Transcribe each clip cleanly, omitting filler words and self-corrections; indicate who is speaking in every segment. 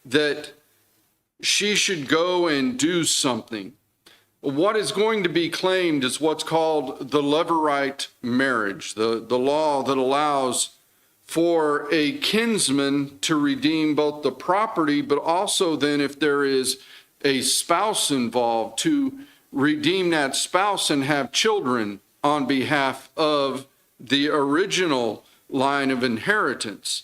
Speaker 1: that she should go and do something. What is going to be claimed is what's called the levirate marriage, the law that allows for a kinsman to redeem both the property, but also then if there is a spouse involved, to redeem that spouse and have children on behalf of the original line of inheritance.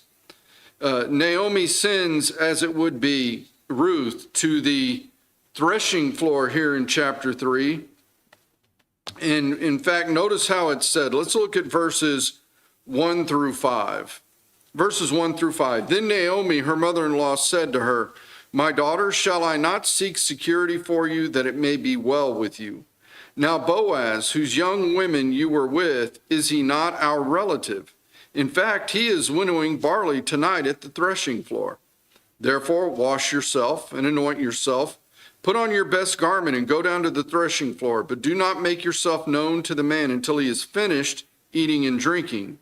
Speaker 1: Naomi sends, as it would be Ruth, to the threshing floor here in chapter 3. And in fact, notice how it's said. Let's look at verses 1 through 5. Verses 1 through 5. Then Naomi, her mother-in-law, said to her, "My daughter, shall I not seek security for you, that it may be well with you? Now Boaz, whose young women you were with, is he not our relative? In fact, he is winnowing barley tonight at the threshing floor. Therefore, wash yourself and anoint yourself. Put on your best garment and go down to the threshing floor, but do not make yourself known to the man until he is finished eating and drinking.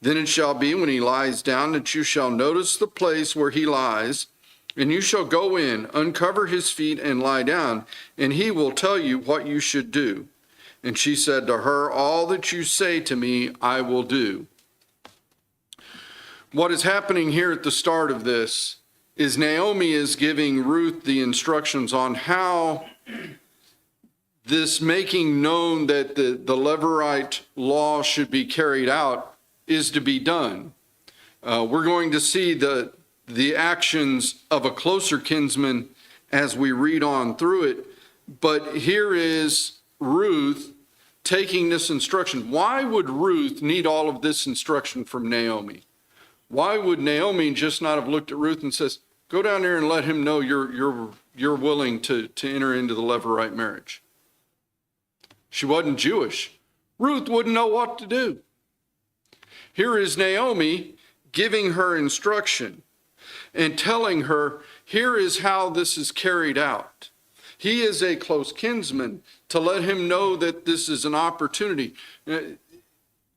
Speaker 1: Then it shall be when he lies down that you shall notice the place where he lies, and you shall go in, uncover his feet, and lie down, and he will tell you what you should do." And she said to her, "All that you say to me, I will do." What is happening here at the start of this is Naomi is giving Ruth the instructions on how this making known that the levirate law should be carried out is to be done. We're going to see the actions of a closer kinsman as we read on through it. But here is Ruth taking this instruction. Why would Ruth need all of this instruction from Naomi? Why would Naomi just not have looked at Ruth and says, "Go down there and let him know you're willing to enter into the levirate marriage"? She wasn't Jewish. Ruth wouldn't know what to do. Here is Naomi giving her instruction and telling her, here is how this is carried out. He is a close kinsman, to let him know that this is an opportunity.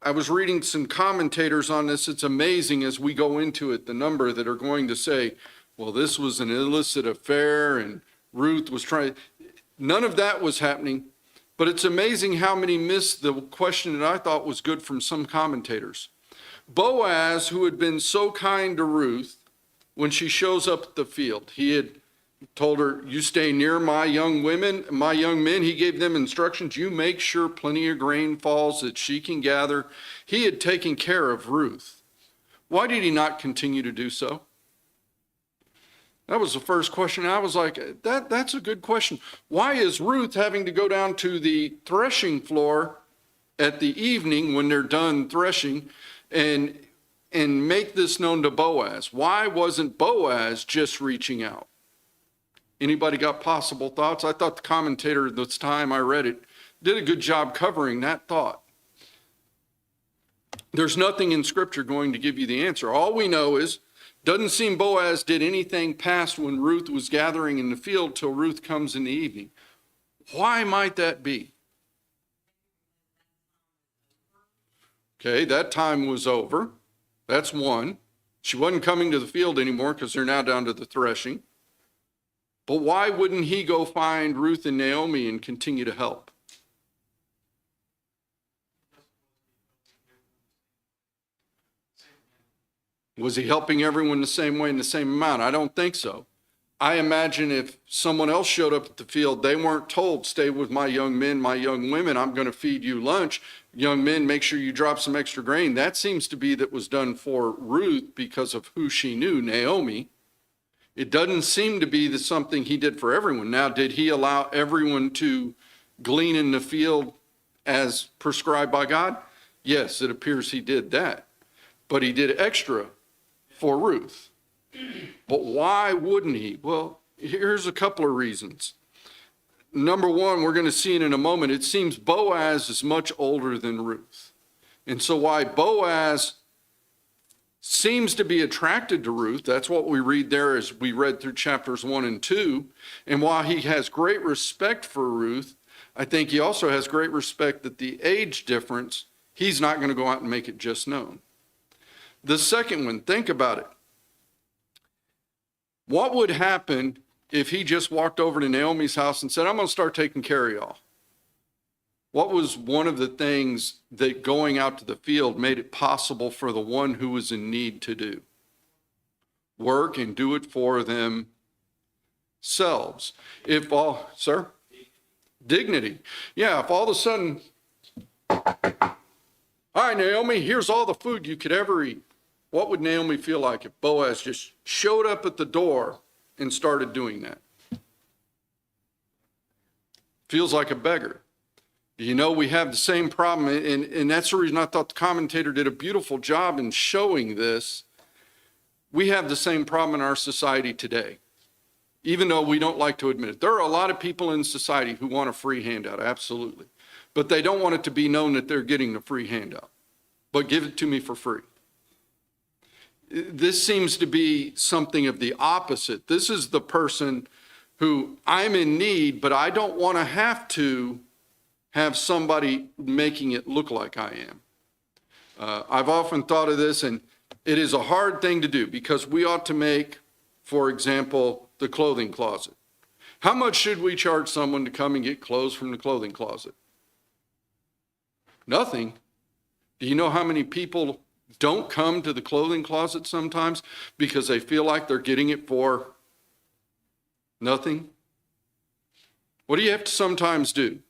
Speaker 1: I was reading some commentators on this. It's amazing as we go into it, the number that are going to say, well, this was an illicit affair and Ruth was trying. None of that was happening. But it's amazing how many missed the question that I thought was good from some commentators. Boaz, who had been so kind to Ruth when she shows up at the field, he had told her, "You stay near my young women, my young men." He gave them instructions. You make sure plenty of grain falls that she can gather. He had taken care of Ruth. Why did he not continue to do so? That was the first question. I was like, that's a good question. Why is Ruth having to go down to the threshing floor at the evening when they're done threshing and make this known to Boaz? Why wasn't Boaz just reaching out? Anybody got possible thoughts? I thought the commentator at this time I read it did a good job covering that thought. There's nothing in Scripture going to give you the answer. All we know is, doesn't seem Boaz did anything past when Ruth was gathering in the field till Ruth comes in the evening. Why might that be? Okay, that time was over. That's one. She wasn't coming to the field anymore because they're now down to the threshing. But why wouldn't he go find Ruth and Naomi and continue to help? Was he helping everyone the same way in the same amount? I don't think so. I imagine if someone else showed up at the field, they weren't told, "Stay with my young men, my young women, I'm going to feed you lunch. Young men, make sure you drop some extra grain." That seems to be that was done for Ruth because of who she knew, Naomi. It doesn't seem to be that something he did for everyone. Now, did he allow everyone to glean in the field as prescribed by God? Yes, it appears he did that. But he did extra for Ruth. But why wouldn't he? Well, here's a couple of reasons. Number one, we're going to see it in a moment. It seems Boaz is much older than Ruth. And so why Boaz seems to be attracted to Ruth, that's what we read there as we read through chapters 1 and 2. And while he has great respect for Ruth, I think he also has great respect that the age difference, he's not going to go out and make it just known. The second one, think about it. What would happen if he just walked over to Naomi's house and said, I'm going to start taking care of y'all? What was one of the things that going out to the field made it possible for the one who was in need to do? Work and do it for themselves. If all, sir? Dignity. Yeah, if all of a sudden, all right, Naomi, here's all the food you could ever eat. What would Naomi feel like if Boaz just showed up at the door and started doing that? Feels like a beggar. You know, we have the same problem, and that's the reason I thought the commentator did a beautiful job in showing this. We have the same problem in our society today, even though we don't like to admit it. There are a lot of people in society who want a free handout, absolutely. But they don't want it to be known that they're getting the free handout. But give it to me for free. This seems to be something of the opposite. This is the person who, I'm in need, but I don't want to have somebody making it look like I am. I've often thought of this, and it is a hard thing to do because we ought to make, for example, the clothing closet. How much should we charge someone to come and get clothes from the clothing closet? Nothing. Do you know how many people don't come to the clothing closet sometimes because they feel like they're getting it for nothing? What do you have to sometimes do?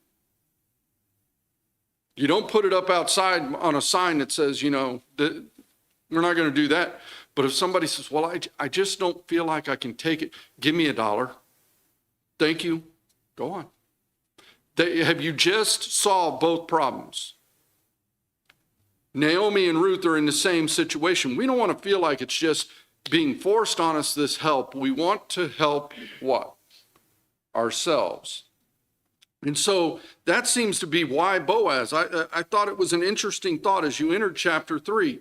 Speaker 1: You don't put it up outside on a sign that says, you know, we're not going to do that. But if somebody says, well, I just don't feel like I can take it, give me $1. Thank you. Go on. Have you just solved both problems? Naomi and Ruth are in the same situation. We don't want to feel like it's just being forced on us, this help. We want to help what? Ourselves. And so that seems to be why Boaz, I thought it was an interesting thought as you entered chapter 3,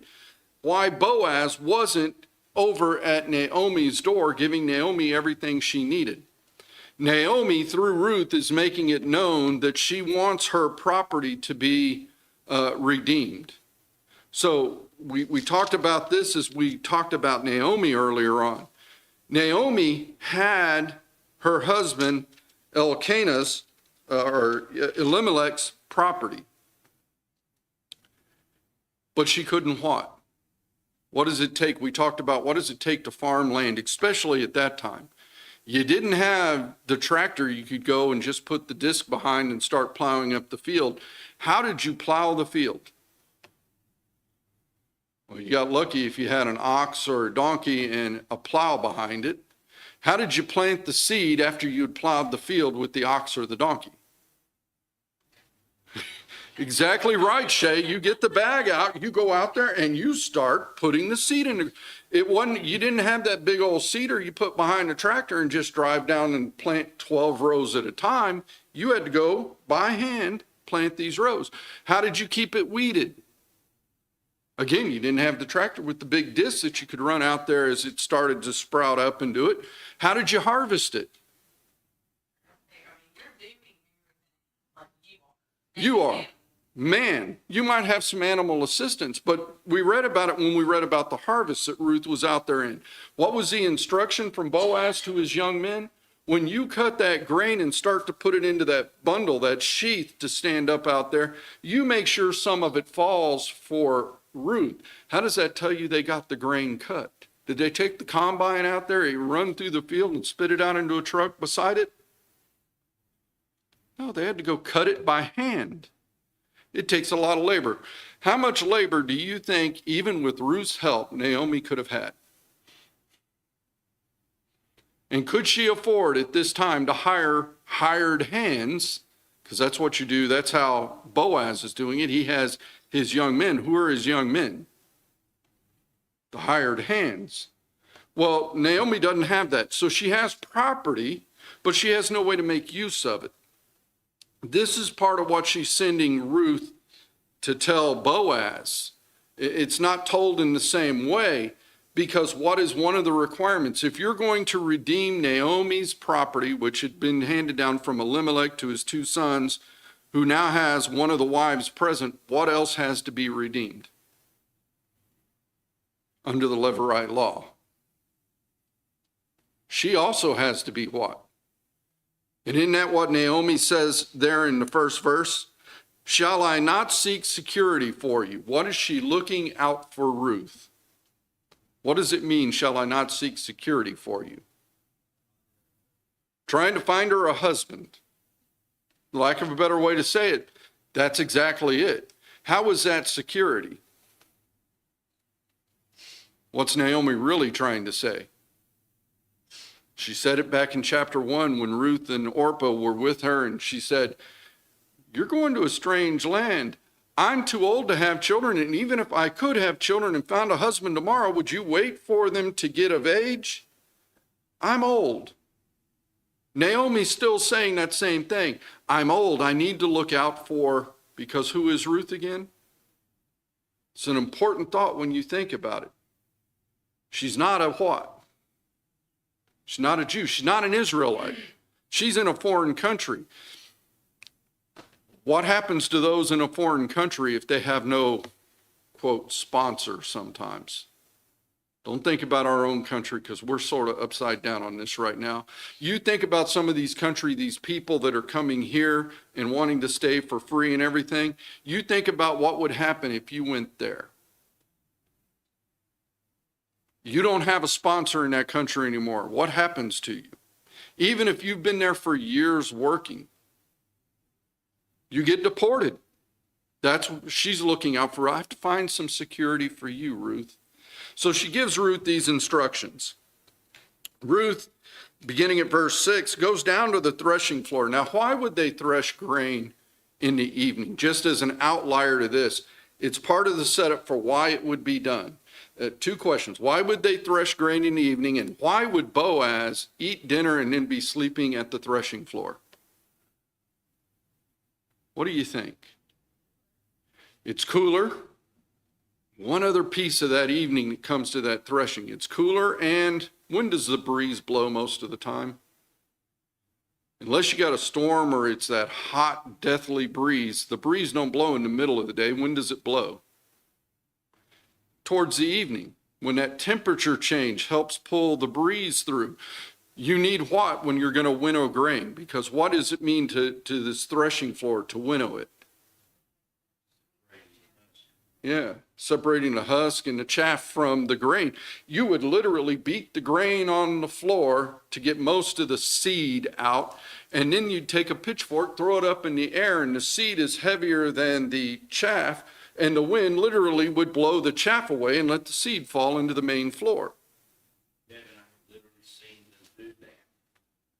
Speaker 1: why Boaz wasn't over at Naomi's door giving Naomi everything she needed. Naomi, through Ruth, is making it known that she wants her property to be redeemed. So we talked about this as we talked about Naomi earlier on. Naomi had her husband Elkanah's or Elimelech's property. But she couldn't what? What does it take? We talked about what does it take to farm land, especially at that time. You didn't have the tractor you could go and just put the disc behind and start plowing up the field. How did you plow the field? Well, you got lucky if you had an ox or a donkey and a plow behind it. How did you plant the seed after you had plowed the field with the ox or the donkey? Exactly right, Shay. You get the bag out, you go out there and you start putting the seed in. You didn't have that big old seeder you put behind the tractor and just drive down and plant 12 rows at a time. You had to go by hand, plant these rows. How did you keep it weeded? Again, you didn't have the tractor with the big disc that you could run out there as it started to sprout up and do it. How did you harvest it? You are. Man, you might have some animal assistance, but we read about it when we read about the harvest that Ruth was out there in. What was the instruction from Boaz to his young men? When you cut that grain and start to put it into that bundle, that sheath to stand up out there, you make sure some of it falls for Ruth. How does that tell you they got the grain cut? Did they take the combine out there and run through the field and spit it out into a truck beside it? No, they had to go cut it by hand. It takes a lot of labor. How much labor do you think, even with Ruth's help, Naomi could have had? And could she afford at this time to hire hired hands? Because that's what you do. That's how Boaz is doing it. He has his young men. Who are his young men? The hired hands. Well, Naomi doesn't have that. So she has property, but she has no way to make use of it. This is part of what she's sending Ruth to tell Boaz. It's not told in the same way because what is one of the requirements? If you're going to redeem Naomi's property, which had been handed down from Elimelech to his 2 sons, who now has one of the wives present, what else has to be redeemed under the Levirate law? she also has to be what? And isn't that what Naomi says there in the first verse? Shall I not seek security for you? What is she looking out for Ruth? What does it mean, shall I not seek security for you? Trying to find her a husband. Lack of a better way to say it, that's exactly it. How is that security? What's Naomi really trying to say? She said it back in chapter 1 when Ruth and Orpah were with her, and she said, you're going to a strange land. I'm too old to have children, and even if I could have children and found a husband tomorrow, would you wait for them to get of age? I'm old. Naomi's still saying that same thing. I'm old. I need to look out for, because who is Ruth again? It's an important thought when you think about it. She's not a what? She's not a Jew. She's not an Israelite. She's in a foreign country. What happens to those in a foreign country if they have no, quote, sponsor sometimes? Don't think about our own country, because we're sort of upside down on this right now. You think about some of these these people that are coming here and wanting to stay for free and everything. You think about what would happen if you went there. You don't have a sponsor in that country anymore. What happens to you? Even if you've been there for years working, you get deported. That's what she's looking out for. I have to find some security for you, Ruth. So she gives Ruth these instructions. Ruth, beginning at verse 6, goes down to the threshing floor. Now, why would they thresh grain in the evening? Just as an outlier to this, it's part of the setup for why it would be done. Two questions. Why would they thresh grain in the evening? And why would Boaz eat dinner and then be sleeping at the threshing floor? What do you think? It's cooler. One other piece of that evening that comes to that threshing. It's cooler, and when does the breeze blow most of the time? Unless you got a storm or it's that hot, deathly breeze, the breeze don't blow in the middle of the day. When does it blow? Towards the evening, when that temperature change helps pull the breeze through. You need what when you're going to winnow grain? Because what does it mean to this threshing floor to winnow it? Yeah, separating the husk and the chaff from the grain. You would literally beat the grain on the floor to get most of the seed out, and then you'd take a pitchfork, throw it up in the air, and the seed is heavier than the chaff, and the wind literally would blow the chaff away and let the seed fall into the main floor.
Speaker 2: Yeah, and I've literally seen them do that.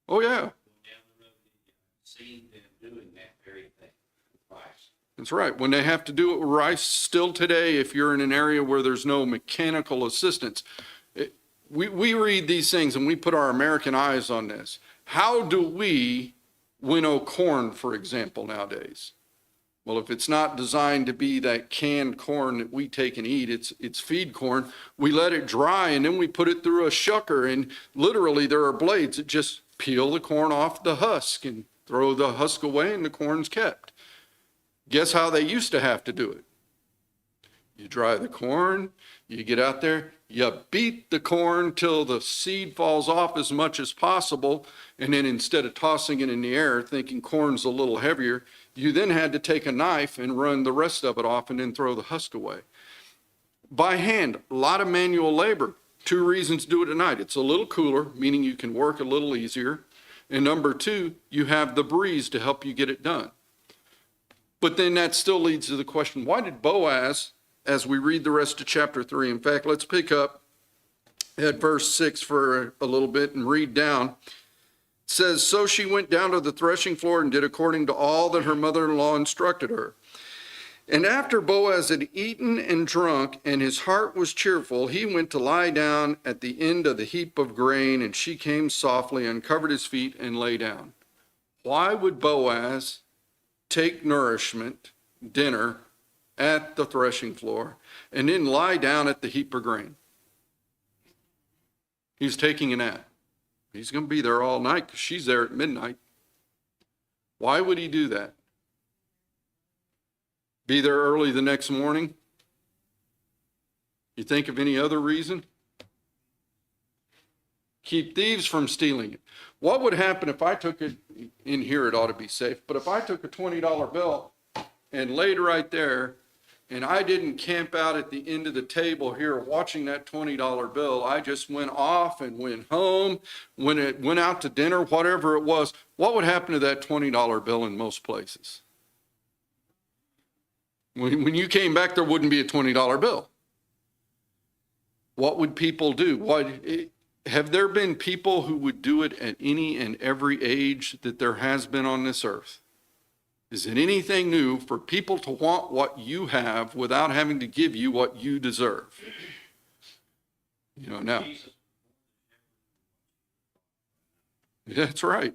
Speaker 1: Oh, yeah.
Speaker 2: Down the road, seen them doing that very thing with rice.
Speaker 1: That's right. When they have to do it with rice, still today, if you're in an area where there's no mechanical assistance, we read these things and we put our American eyes on this. How do we winnow corn, for example, nowadays? Well, if it's not designed to be that canned corn that we take and eat, it's feed corn. We let it dry and then we put it through a shucker, and literally there are blades that just peel the corn off the husk and throw the husk away, and the corn's kept. Guess how they used to have to do it? You dry the corn, you get out there, you beat the corn till the seed falls off as much as possible, and then instead of tossing it in the air thinking corn's a little heavier, you then had to take a knife and run the rest of it off and then throw the husk away. By hand, a lot of manual labor. Two reasons to do it at night. It's a little cooler, meaning you can work a little easier. And number two, you have the breeze to help you get it done. But then that still leads to the question, why did Boaz, as we read the rest of chapter 3, in fact, let's pick up at verse 6 for a little bit and read down. It says, so she went down to the threshing floor and did according to all that her mother-in-law instructed her. And after Boaz had eaten and drunk, and his heart was cheerful, he went to lie down at the end of the heap of grain, and she came softly, uncovered his feet, and lay down. Why would Boaz take nourishment, dinner, at the threshing floor, and then lie down at the heap of grain? He's taking a nap. He's going to be there all night because she's there at midnight. Why would he do that? Be there early the next morning? You think of any other reason? keep thieves from stealing it. What would happen if I took it, in here it ought to be safe, but if I took a $20 bill and laid right there, and I didn't camp out at the end of the table here watching that $20 bill, I just went off and went home, went out to dinner, whatever it was, what would happen to that $20 bill in most places? When you came back, there wouldn't be a $20 bill. What would people do? Have there been people who would do it at any and every age that there has been on this earth? Is it anything new for people to want what you have without having to give you what you deserve? Now. That's right.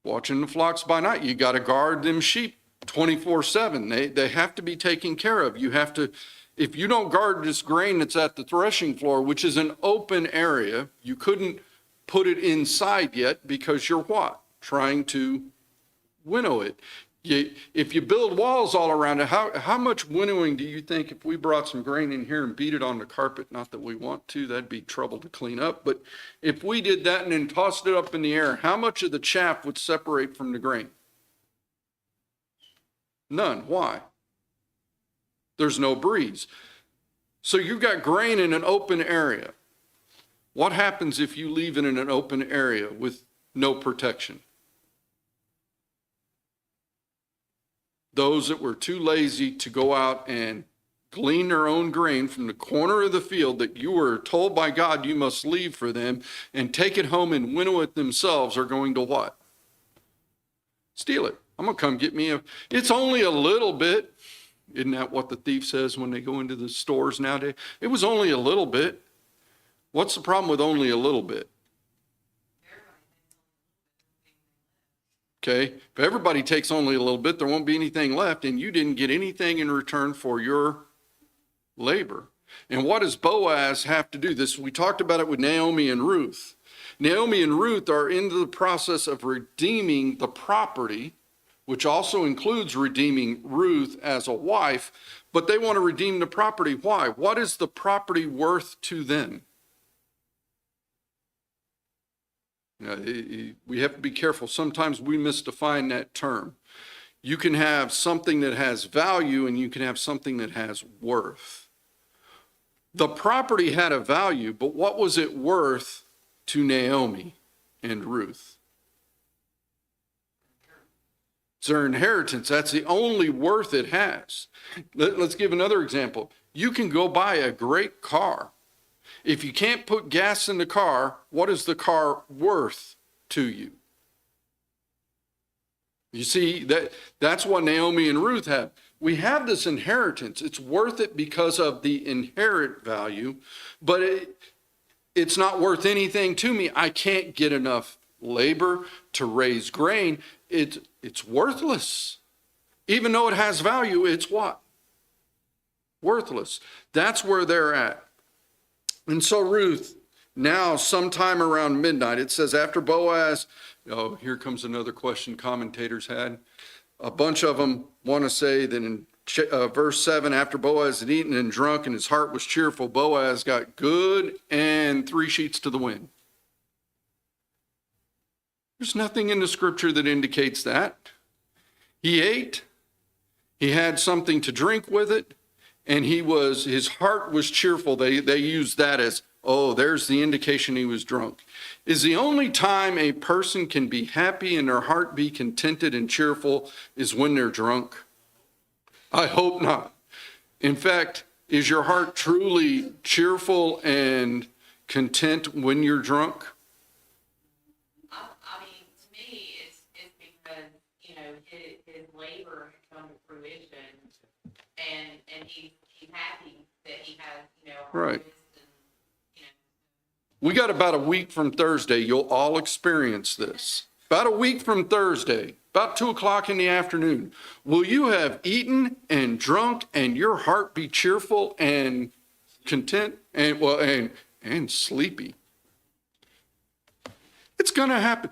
Speaker 1: Watching the flocks by night, you got to guard them sheep 24/7. They have to be taken care of. You have to, if you don't guard this grain that's at the threshing floor, which is an open area, you couldn't put it inside yet because you're what? Trying to winnow it. If you build walls all around it, how much winnowing do you think if we brought some grain in here and beat it on the carpet? Not that we want to, that'd be trouble to clean up. But if we did that and then tossed it up in the air, how much of the chaff would separate from the grain? None. Why? There's no breeze. So you've got grain in an open area. What happens if you leave it in an open area with no protection? Those that were too lazy to go out and glean their own grain from the corner of the field that you were told by God you must leave for them and take it home and winnow it themselves are going to what? Steal it. I'm going to come get me it's only a little bit. Isn't that what the thief says when they go into the stores nowadays? It was only a little bit. What's the problem with only a little bit? Okay, if everybody takes only a little bit, there won't be anything left, and you didn't get anything in return for your labor. And what does Boaz have to do? We talked about it with Naomi and Ruth. Naomi and Ruth are in the process of redeeming the property, which also includes redeeming Ruth as a wife, but they want to redeem the property. Why? What is the property worth to them? We have to be careful. Sometimes we misdefine that term. You can have something that has value and you can have something that has worth. The property had a value, but what was it worth to Naomi and Ruth? It's their inheritance. That's the only worth it has. Let's give another example. You can go buy a great car. If you can't put gas in the car, what is the car worth to you? You see, that's what Naomi and Ruth have. We have this inheritance. It's worth it because of the inherent value, but it's not worth anything to me. I can't get enough labor to raise grain. It's worthless. Even though it has value, it's what? Worthless. That's where they're at. And so Ruth, now sometime around midnight, it says after Boaz, here comes another question commentators had. A bunch of them want to say that in verse 7, after Boaz had eaten and drunk and his heart was cheerful, Boaz got good and 3 sheets to the wind. There's nothing in the scripture that indicates that. He ate, he had something to drink with it, and his heart was cheerful. They use that as, there's the indication he was drunk. Is the only time a person can be happy and their heart be contented and cheerful is when they're drunk? I hope not. In fact, is your heart truly cheerful and content when you're drunk?
Speaker 3: I mean, to me, it's because, his labor has come to fruition, and he's happy that he has,
Speaker 1: Right.
Speaker 3: harvest and,
Speaker 1: We got about a week from Thursday. You'll all experience this. About a week from Thursday, about 2:00 in the afternoon. Will you have eaten and drunk and your heart be cheerful and content and sleepy? It's going to happen.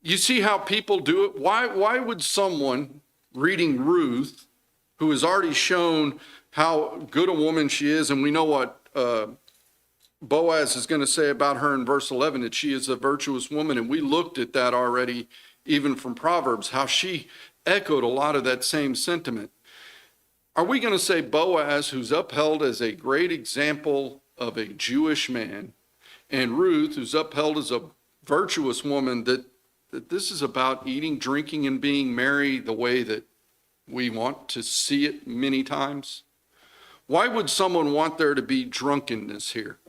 Speaker 1: You see how people do it? Why would someone reading Ruth, who has already shown how good a woman she is, and we know what Boaz is going to say about her in verse 11 that she is a virtuous woman. And we looked at that already, even from Proverbs, how she echoed a lot of that same sentiment. Are we going to say Boaz, who's upheld as a great example of a Jewish man, and Ruth, who's upheld as a virtuous woman, that this is about eating, drinking, and being merry the way that we want to see it many times? Why would someone want there to be drunkenness here?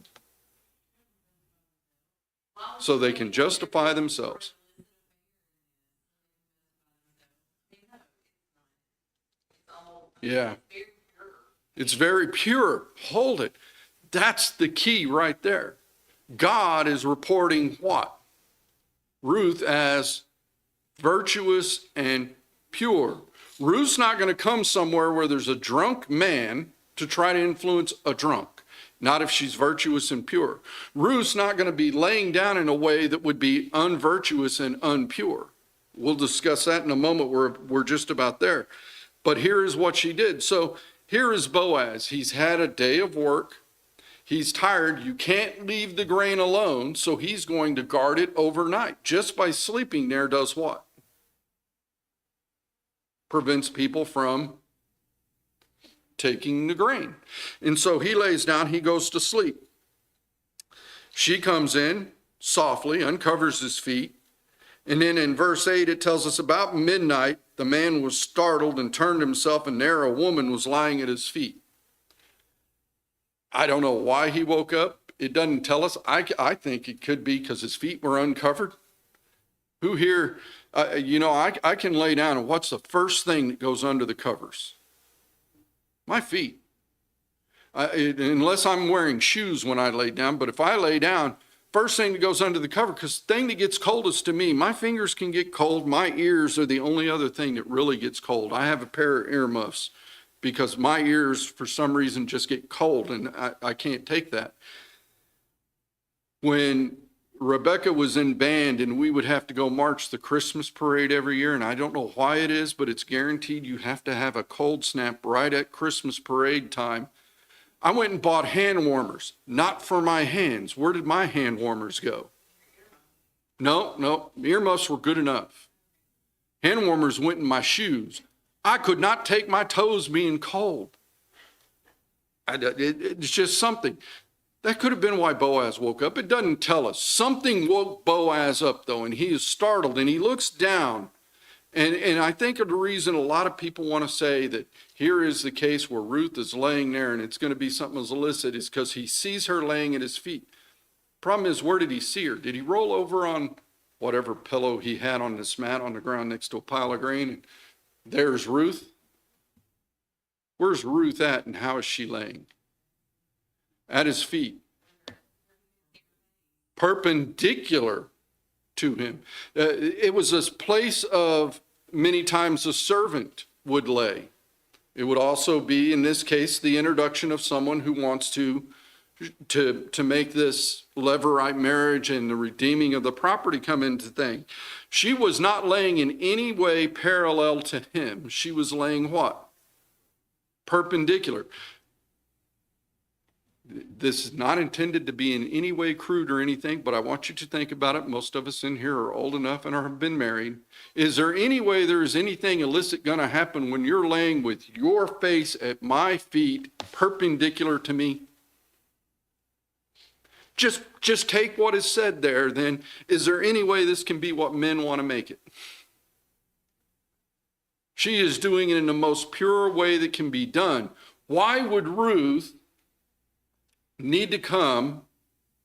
Speaker 1: So they can justify themselves. Yeah. It's very pure. Hold it. That's the key right there. God is reporting what? Ruth as virtuous and pure. Ruth's not going to come somewhere where there's a drunk man to try to influence a drunk. Not if she's virtuous and pure. Ruth's not going to be laying down in a way that would be unvirtuous and unpure. We'll discuss that in a moment. We're just about there. But here is what she did. So here is Boaz. He's had a day of work. He's tired. You can't leave the grain alone, so he's going to guard it overnight. Just by sleeping there does what? Prevents people from taking the grain. And so he lays down, he goes to sleep. She comes in softly, uncovers his feet. And then in verse 8, it tells us about midnight, the man was startled and turned himself, and there a woman was lying at his feet. I don't know why he woke up. It doesn't tell us. I think it could be because his feet were uncovered. Who here, I can lay down, and what's the first thing that goes under the covers? My feet. Unless I'm wearing shoes when I lay down, but if I lay down, first thing that goes under the cover, because the thing that gets coldest to me, my fingers can get cold. My ears are the only other thing that really gets cold. I have a pair of earmuffs because my ears, for some reason, just get cold, and I can't take that. When Rebecca was in band and we would have to go march the Christmas parade every year, and I don't know why it is, but it's guaranteed you have to have a cold snap right at Christmas parade time. I went and bought hand warmers, not for my hands. Where did my hand warmers go? No, earmuffs were good enough. Hand warmers went in my shoes. I could not take my toes being cold. It's just something. That could have been why Boaz woke up. It doesn't tell us. Something woke Boaz up, though, and he is startled, and he looks down. And I think of the reason a lot of people want to say that here is the case where Ruth is laying there and it's going to be something as illicit is because he sees her laying at his feet. Problem is, where did he see her? Did he roll over on whatever pillow he had on this mat on the ground next to a pile of grain? And there's Ruth. Where's Ruth at, and how is she laying? At his feet. Perpendicular to him. It was this place of many times a servant would lay. It would also be, in this case, the introduction of someone who wants to make this Levirate marriage and the redeeming of the property come into thing. She was not laying in any way parallel to him. She was laying what? Perpendicular. This is not intended to be in any way crude or anything, but I want you to think about it. Most of us in here are old enough and have been married. Is there any way there is anything illicit going to happen when you're laying with your face at my feet perpendicular to me? Just take what is said there, then. Is there any way this can be what men want to make it? She is doing it in the most pure way that can be done. Why would Ruth need to come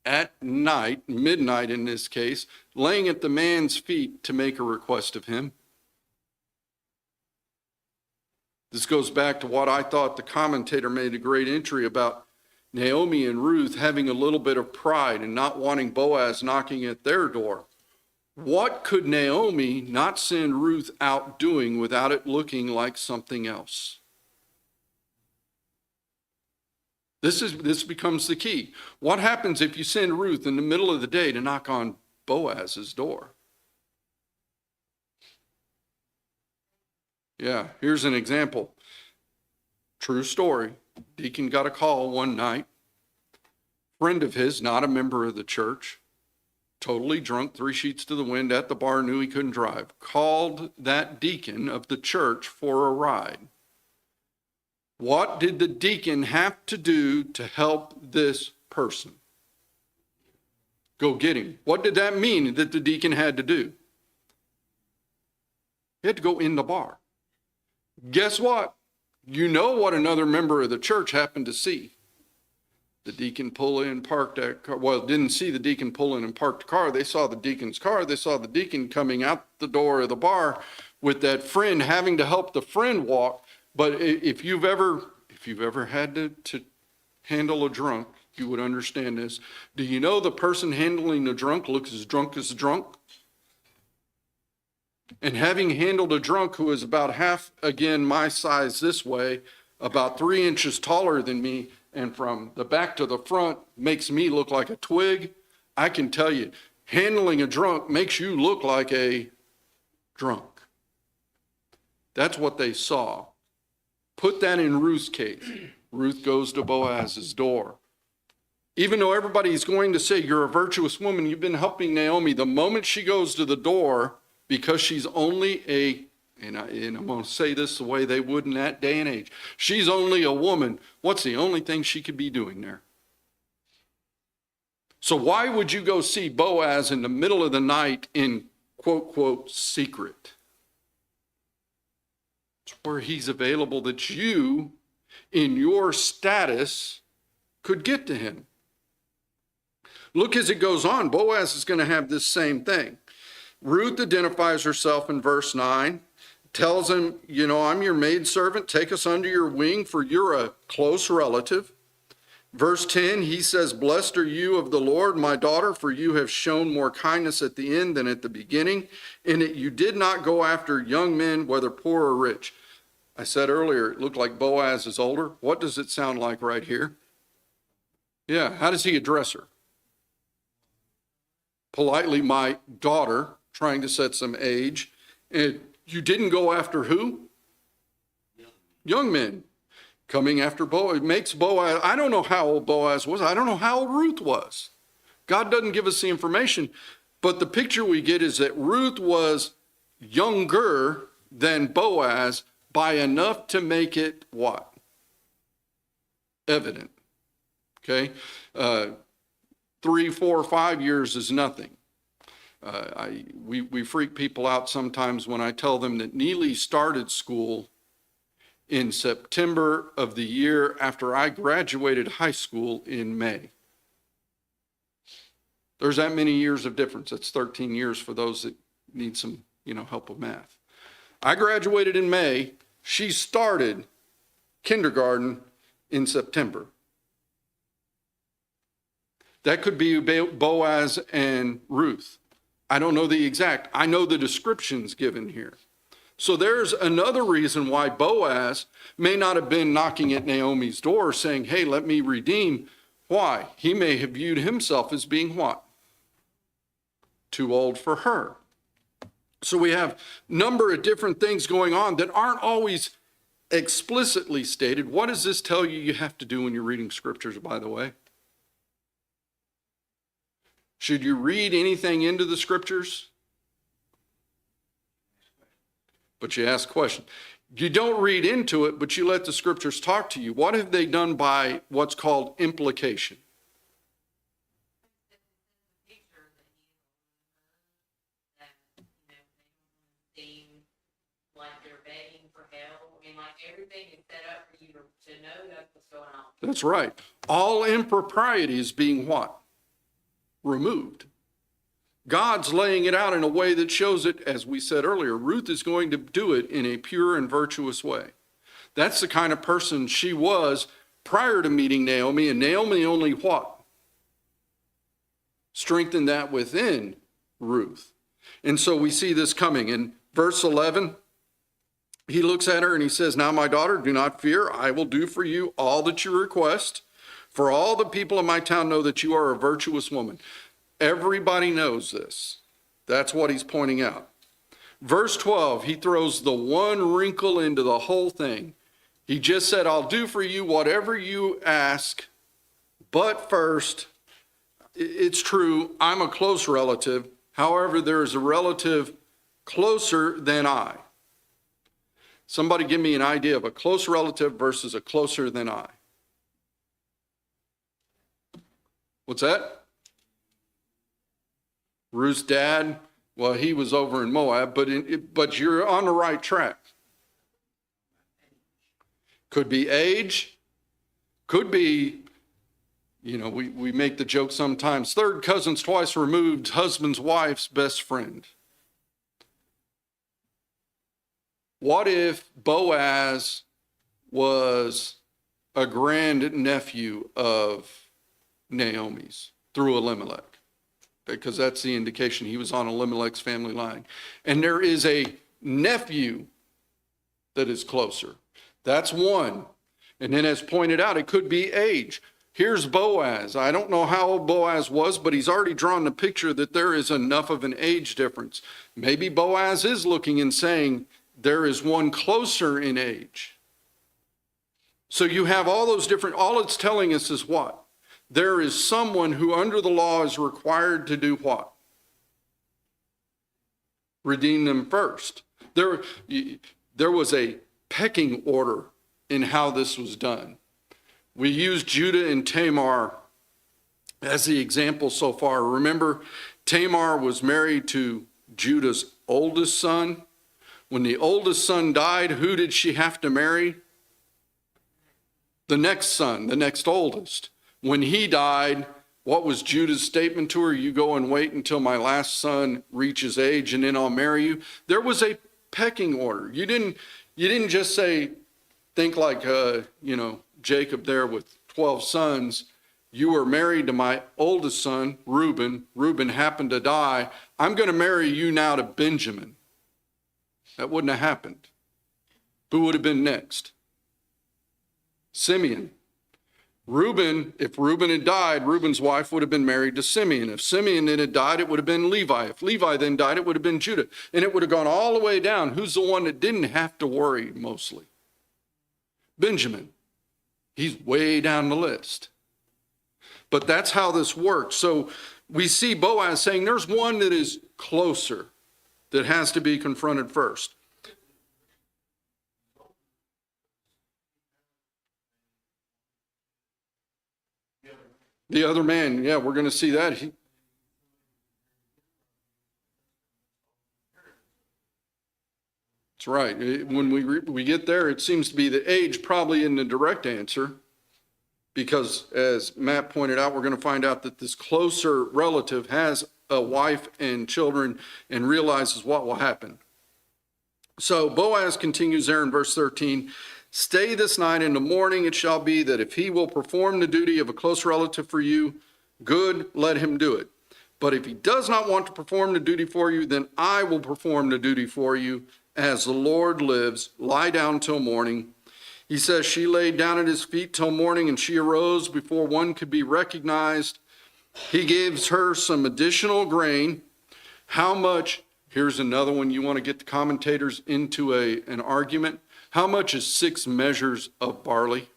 Speaker 1: at night, midnight in this case, laying at the man's feet to make a request of him? This goes back to what I thought the commentator made a great entry about Naomi and Ruth having a little bit of pride and not wanting Boaz knocking at their door. What could Naomi not send Ruth out doing without it looking like something else? This becomes the key. What happens if you send Ruth in the middle of the day to knock on Boaz's door? Yeah, here's an example. True story. Deacon got a call one night friend of his, not a member of the church, totally drunk, 3 sheets to the wind at the bar, knew he couldn't drive, called that deacon of the church for a ride. What did the deacon have to do to help this person? Go get him. What did that mean that the deacon had to do? He had to go in the bar. Guess what? You know what another member of the church happened to see. The deacon pull in, parked that car. Well, didn't see the deacon pull in and park the car. They saw the deacon's car. They saw the deacon coming out the door of the bar with that friend, having to help the friend walk. But if you've ever had to handle a drunk, you would understand this. Do you know the person handling the drunk looks as drunk as a drunk? And having handled a drunk who is about half, again, my size this way, about 3 inches taller than me, and from the back to the front makes me look like a twig, I can tell you, handling a drunk makes you look like a drunk. That's what they saw. Put that in Ruth's case. Ruth goes to Boaz's door. Even though everybody's going to say, you're a virtuous woman, you've been helping Naomi, the moment she goes to the door, because she's only and I'm going to say this the way they would in that day and age, she's only a woman. What's the only thing she could be doing there? So why would you go see Boaz in the middle of the night in quote, quote, secret? It's where he's available that you, in your status, could get to him. Look as it goes on. Boaz is going to have this same thing. Ruth identifies herself in verse 9, tells him, I'm your maidservant, take us under your wing, for you're a close relative. Verse 10, he says, blessed are you of the Lord, my daughter, for you have shown more kindness at the end than at the beginning, in that you did not go after young men, whether poor or rich. I said earlier, it looked like Boaz is older. What does it sound like right here? Yeah, how does he address her? Politely, my daughter, trying to set some age. And you didn't go after who? Young men. Coming after Boaz. It makes Boaz, I don't know how old Boaz was. I don't know how old Ruth was. God doesn't give us the information. But the picture we get is that Ruth was younger than Boaz by enough to make it what? Evident. Okay? 3, 4, 5 years is nothing. We freak people out sometimes when I tell them that Neely started school in September of the year after I graduated high school in May. There's that many years of difference. That's 13 years for those that need some, help with math. I graduated in May. She started kindergarten in September. That could be Boaz and Ruth. I don't know the exact. I know the descriptions given here. So there's another reason why Boaz may not have been knocking at Naomi's door saying, hey, let me redeem. Why? He may have viewed himself as being what? Too old for her. So we have a number of different things going on that aren't always explicitly stated. What does this tell you have to do when you're reading scriptures, by the way? Should you read anything into the scriptures? But you ask questions. You don't read into it, but you let the scriptures talk to you. What have they done by what's called implication?
Speaker 3: Like they're begging for help. I mean, like everything is set up for you to know that's what's going on.
Speaker 1: That's right. All impropriety is being what? Removed. God's laying it out in a way that shows it, as we said earlier, Ruth is going to do it in a pure and virtuous way. That's the kind of person she was prior to meeting Naomi, and Naomi only what? Strengthened that within Ruth. And so we see this coming. In verse 11, he looks at her and he says, now, my daughter, do not fear. I will do for you all that you request. For all the people of my town know that you are a virtuous woman. Everybody knows this. That's what he's pointing out. Verse 12, he throws the one wrinkle into the whole thing. He just said, I'll do for you whatever you ask, But first, it's true, I'm a close relative. However, there is a relative closer than I. Somebody give me an idea of a close relative versus a closer than I. What's that? Ruth's dad? Well, he was over in Moab, but you're on the right track. Could be age. Could be, we make the joke sometimes, third cousins twice removed, husband's wife's best friend. What if Boaz was a grandnephew of Naomi's through Elimelech? Because that's the indication he was on Elimelech's family line. And there is a nephew that is closer. That's one. And then as pointed out, it could be age. Here's Boaz. I don't know how old Boaz was, but he's already drawn the picture that there is enough of an age difference. Maybe Boaz is looking and saying, there is one closer in age. So you have all those different, all it's telling us is what? There is someone who under the law is required to do what? Redeem them first. There was a pecking order in how this was done. We used Judah and Tamar as the example so far. Remember, Tamar was married to Judah's oldest son. When the oldest son died, who did she have to marry? The next son, the next oldest. When he died, what was Judah's statement to her? You go and wait until my last son reaches age and then I'll marry you. There was a pecking order. You didn't just say, think like, Jacob there with 12 sons. You were married to my oldest son, Reuben. Reuben happened to die. I'm going to marry you now to Benjamin. That wouldn't have happened. Who would have been next? Simeon. Reuben, if Reuben had died, Reuben's wife would have been married to Simeon. If Simeon then had died, it would have been Levi. If Levi then died, it would have been Judah. And it would have gone all the way down. Who's the one that didn't have to worry mostly? Benjamin. He's way down the list. But that's how this works. So we see Boaz saying there's one that is closer that has to be confronted first. The other man, yeah, we're going to see that. That's right. When we get there, it seems to be the age probably in the direct answer, because as Matt pointed out, we're going to find out that this closer relative has a wife and children and realizes what will happen. So Boaz continues there in verse 13, stay this night, in the morning it shall be that if he will perform the duty of a close relative for you, good, let him do it. But if he does not want to perform the duty for you, then I will perform the duty for you. As the Lord lives, lie down till morning. He says she laid down at his feet till morning, and she arose before one could be recognized. He gives her some additional grain. How much? Here's another one. You want to get the commentators into an argument. How much is 6 measures of barley?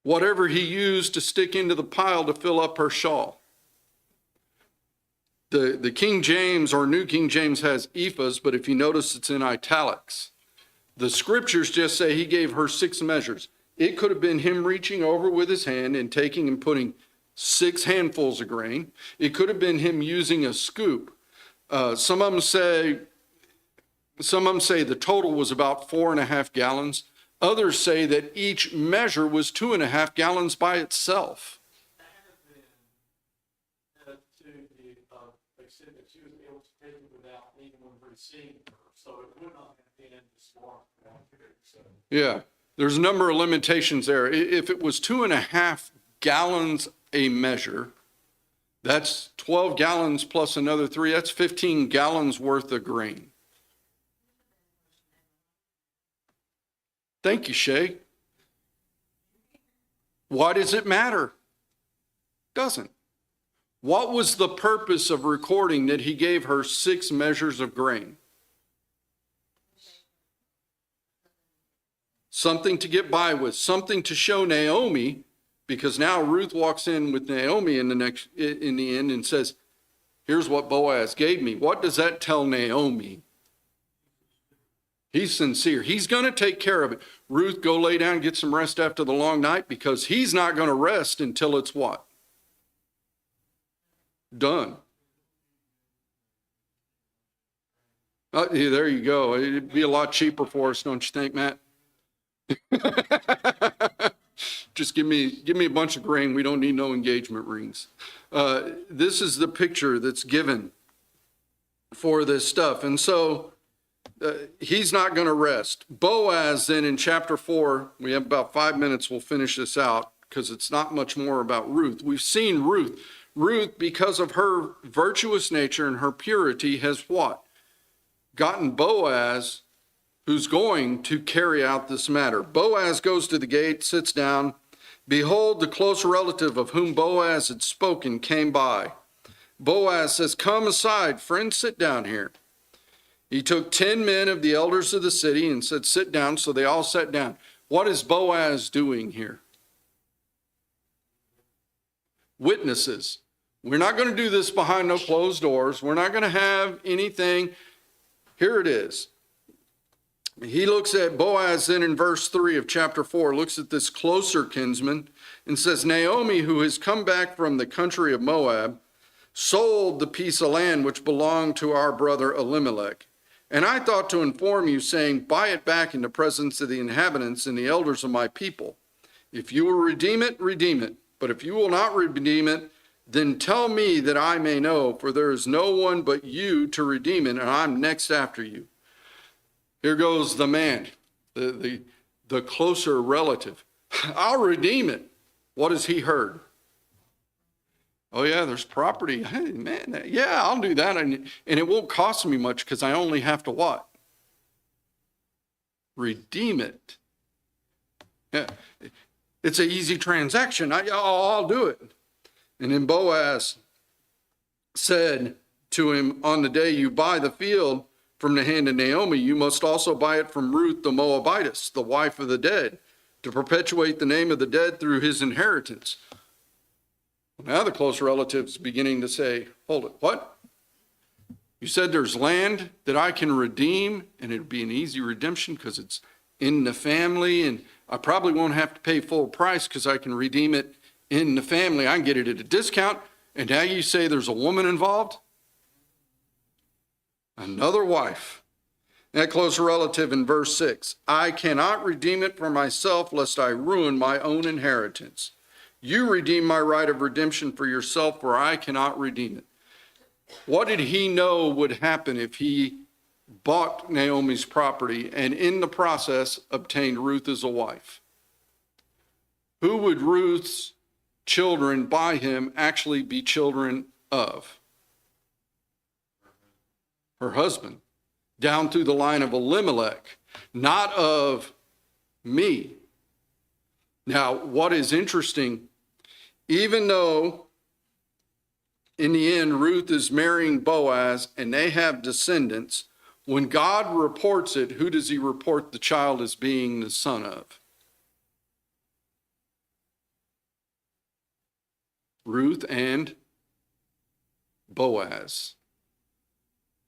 Speaker 1: Whatever he used to stick into the pile to fill up her shawl. The King James or New King James has ephahs, but if you notice, it's in italics. The scriptures just say he gave her 6 measures. It could have been him reaching over with his hand and taking and putting 6 handfuls of grain. It could have been him using a scoop. Some of them say the total was about 4.5 gallons. Others say that each measure was 2.5 gallons by itself.
Speaker 4: That had been to the extent that she was able to take it without anyone seeing her, so it would not have been smart.
Speaker 1: Yeah, there's a number of limitations there. If it was 2.5 gallons a measure, that's 12 gallons plus another 3. That's 15 gallons worth of grain. Thank you, Shay. Why does it matter? Doesn't. What was the purpose of recording that he gave her 6 measures of grain? something to get by with, something to show Naomi, because now Ruth walks in with Naomi in the end and says, here's what Boaz gave me. What does that tell Naomi? He's sincere. He's going to take care of it. Ruth, go lay down, get some rest after the long night, because he's not going to rest until it's what? Done. Yeah, there you go. It'd be a lot cheaper for us, don't you think, Matt? Just give me a bunch of grain. We don't need no engagement rings. This is the picture that's given for this stuff. And so he's not going to rest. Boaz then in chapter 4, we have about 5 minutes. We'll finish this out because it's not much more about Ruth. We've seen Ruth. Ruth, because of her virtuous nature and her purity, has what? Gotten Boaz, who's going to carry out this matter. Boaz goes to the gate, sits down. Behold, the close relative of whom Boaz had spoken came by. Boaz says, come aside, friend, sit down here. He took 10 men of the elders of the city and said, sit down. So they all sat down. What is Boaz doing here? Witnesses. We're not going to do this behind no closed doors. We're not going to have anything. Here it is. He looks at Boaz then in verse 3 of chapter 4, looks at this closer kinsman and says, Naomi, who has come back from the country of Moab, sold the piece of land which belonged to our brother Elimelech. And I thought to inform you, saying, buy it back in the presence of the inhabitants and the elders of my people. If you will redeem it, redeem it. But if you will not redeem it, then tell me that I may know, for there is no one but you to redeem it, and I'm next after you. Here goes the man, the closer relative. I'll redeem it. What has he heard? Oh yeah, there's property. Hey man, yeah, I'll do that. And it won't cost me much because I only have to what? Redeem it. Yeah, it's an easy transaction. I'll do it. And then Boaz said to him, on the day you buy the field from the hand of Naomi, you must also buy it from Ruth the Moabitess, the wife of the dead, to perpetuate the name of the dead through his inheritance. Now the close relative's beginning to say, hold it, what? You said there's land that I can redeem, and it'd be an easy redemption because it's in the family, and I probably won't have to pay full price because I can redeem it in the family. I can get it at a discount, and now you say there's a woman involved? Another wife. That close relative in verse 6, I cannot redeem it for myself lest I ruin my own inheritance. You redeem my right of redemption for yourself, for I cannot redeem it. What did he know would happen if he bought Naomi's property and in the process obtained Ruth as a wife? Who would Ruth's children by him actually be children of? Her husband, down through the line of Elimelech, not of me. Now, what is interesting, even though in the end Ruth is marrying Boaz and they have descendants, when God reports it, who does he report the child as being the son of? Ruth and Boaz.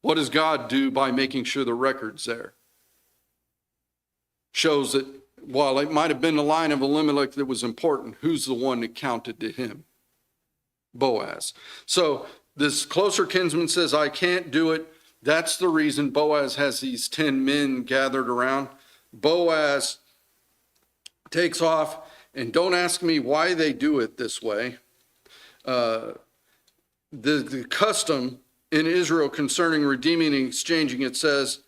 Speaker 1: What does God do by making sure the record's there? Shows that while it might have been the line of Elimelech that was important, who's the one that counted to him? Boaz. So this closer kinsman says, I can't do it. That's the reason Boaz has these 10 men gathered around. Boaz takes off, and don't ask me why they do it this way. The custom in Israel concerning redeeming and exchanging, it says,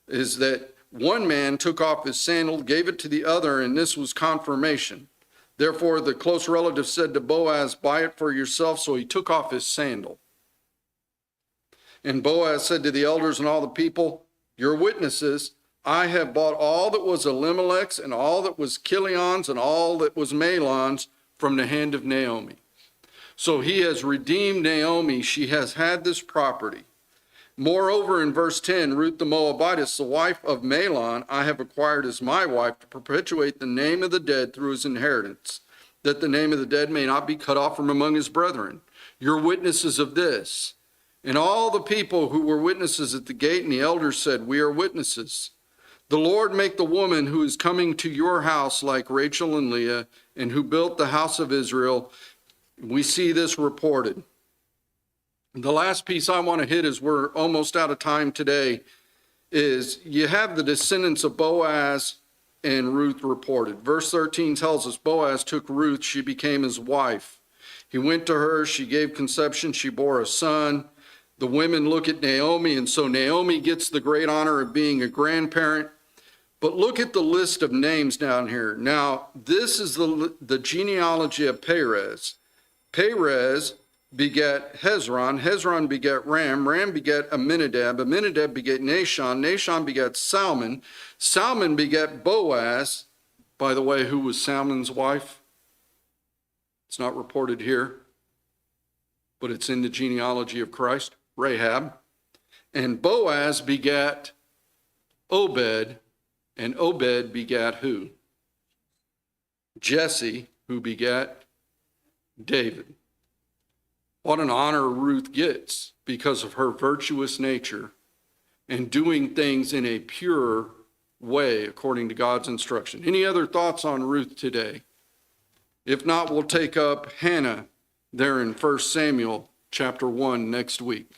Speaker 1: is that one man took off his sandal, gave it to the other, and this was confirmation. Therefore, the close relative said to Boaz, buy it for yourself. So he took off his sandal. And Boaz said to the elders and all the people, you're witnesses. I have bought all that was Elimelech's and all that was Kilion's and all that was Mahlon's from the hand of Naomi. So he has redeemed Naomi. She has had this property. Moreover, in verse 10, Ruth the Moabitess, the wife of Mahlon, I have acquired as my wife to perpetuate the name of the dead through his inheritance, that the name of the dead may not be cut off from among his brethren. You're witnesses of this. And all the people who were witnesses at the gate and the elders said, we are witnesses. The Lord make the woman who is coming to your house like Rachel and Leah, and who built the house of Israel. We see this reported. The last piece I want to hit, as we're almost out of time today, is you have the descendants of Boaz and Ruth reported. Verse 13 tells us Boaz took Ruth, she became his wife. He went to her, she gave conception, she bore a son. The women look at Naomi, and so Naomi gets the great honor of being a grandparent. But look at the list of names down here. Now, this is the genealogy of Perez. Perez begat Hezron, Hezron begat Ram, Ram begat Amminadab, Amminadab begat Nahshon, Nahshon begat Salmon, Salmon begat Boaz. By the way, who was Salmon's wife? It's not reported here, but it's in the genealogy of Christ, Rahab. And Boaz begat Obed, and Obed begat who? Jesse, who begat David. What an honor Ruth gets because of her virtuous nature and doing things in a pure way according to God's instruction. Any other thoughts on Ruth today? If not, we'll take up Hannah there in 1 Samuel chapter 1 next week.